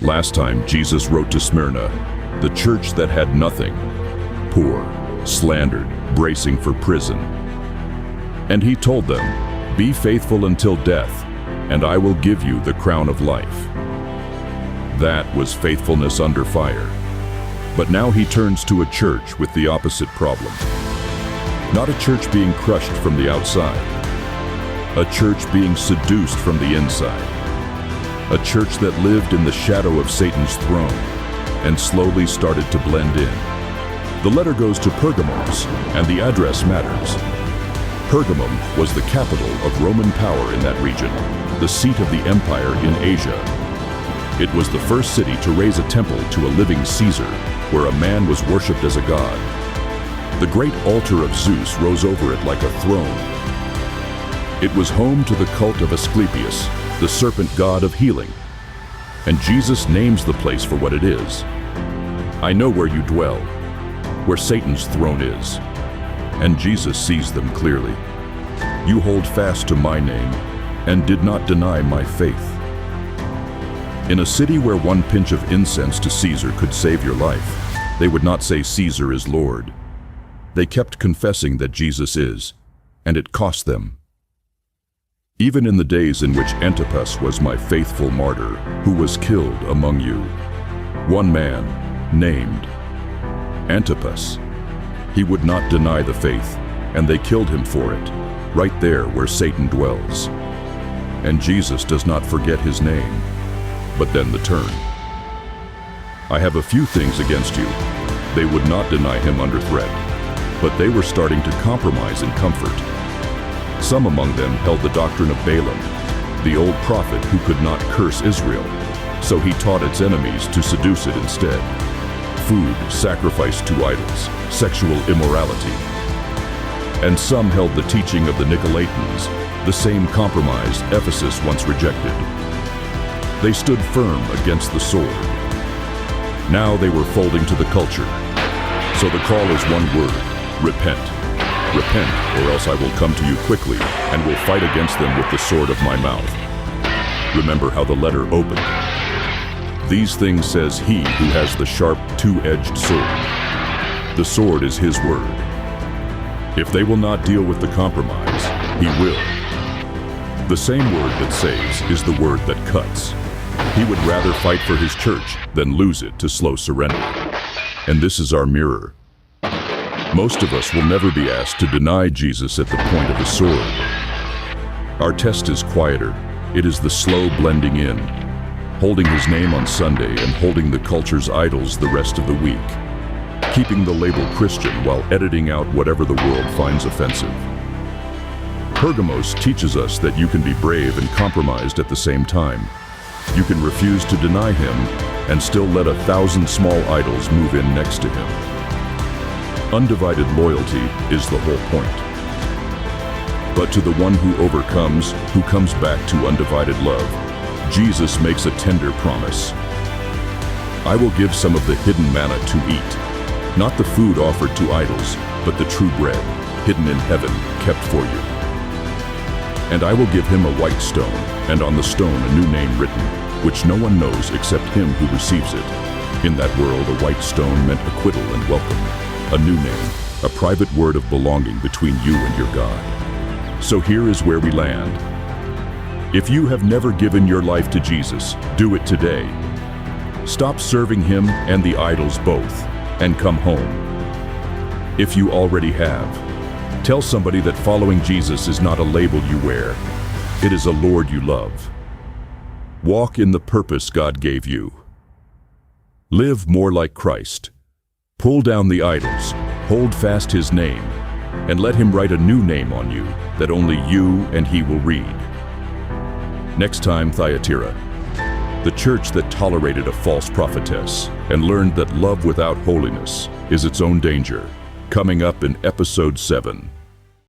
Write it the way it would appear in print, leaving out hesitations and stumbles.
Last time, Jesus wrote to Smyrna, the church that had nothing, poor, slandered, bracing for prison. And he told them, "Be faithful until death, and I will give you the crown of life." That was faithfulness under fire. But now he turns to a church with the opposite problem. Not a church being crushed from the outside. A church being seduced from the inside. A church that lived in the shadow of Satan's throne and slowly started to blend in. The letter goes to Pergamos, and the address matters. Pergamum was the capital of Roman power in that region, the seat of the empire in Asia. It was the first city to raise a temple to a living Caesar, where a man was worshipped as a god. The great altar of Zeus rose over it like a throne. It was home to the cult of Asclepius, the serpent god of healing. And Jesus names the place for what it is. "I know where you dwell, where Satan's throne is." And Jesus sees them clearly. "You hold fast to my name and did not deny my faith." In a city where one pinch of incense to Caesar could save your life, they would not say Caesar is Lord. They kept confessing that Jesus is, and it cost them. Even in the days in which Antipas was my faithful martyr, who was killed among you, one man, named Antipas, he would not deny the faith, and they killed him for it, right there where Satan dwells. And Jesus does not forget his name, but then the turn. "I have a few things against you." They would not deny him under threat, but they were starting to compromise in comfort. Some among them held the doctrine of Balaam, the old prophet who could not curse Israel, so he taught its enemies to seduce it instead. Food sacrificed to idols, sexual immorality. And some held the teaching of the Nicolaitans, the same compromise Ephesus once rejected. They stood firm against the sword. Now they were folding to the culture. So the call is one word: repent. Repent, or else I will come to you quickly and will fight against them with the sword of my mouth. Remember how the letter opened. These things says he who has the sharp, two-edged sword. The sword is his word. If they will not deal with the compromise, he will. The same word that saves is the word that cuts. He would rather fight for his church than lose it to slow surrender. And this is our mirror. Most of us will never be asked to deny Jesus at the point of the sword. Our test is quieter. It is the slow blending in, holding his name on Sunday and holding the culture's idols the rest of the week, keeping the label Christian while editing out whatever the world finds offensive. Pergamos teaches us that you can be brave and compromised at the same time. You can refuse to deny him and still let 1,000 small idols move in next to him. Undivided loyalty is the whole point. But to the one who overcomes, who comes back to undivided love, Jesus makes a tender promise. "I will give some of the hidden manna to eat, not the food offered to idols, but the true bread, hidden in heaven, kept for you. And I will give him a white stone, and on the stone a new name written, which no one knows except him who receives it." In that world, a white stone meant acquittal and welcome. A new name, a private word of belonging between you and your God. So here is where we land. If you have never given your life to Jesus, do it today. Stop serving him and the idols both, and come home. If you already have, tell somebody that following Jesus is not a label you wear. It is a Lord you love. Walk in the purpose God gave you. Live more like Christ. Pull down the idols, hold fast his name, and let him write a new name on you that only you and he will read. Next time, Thyatira, the church that tolerated a false prophetess and learned that love without holiness is its own danger, coming up in episode 7.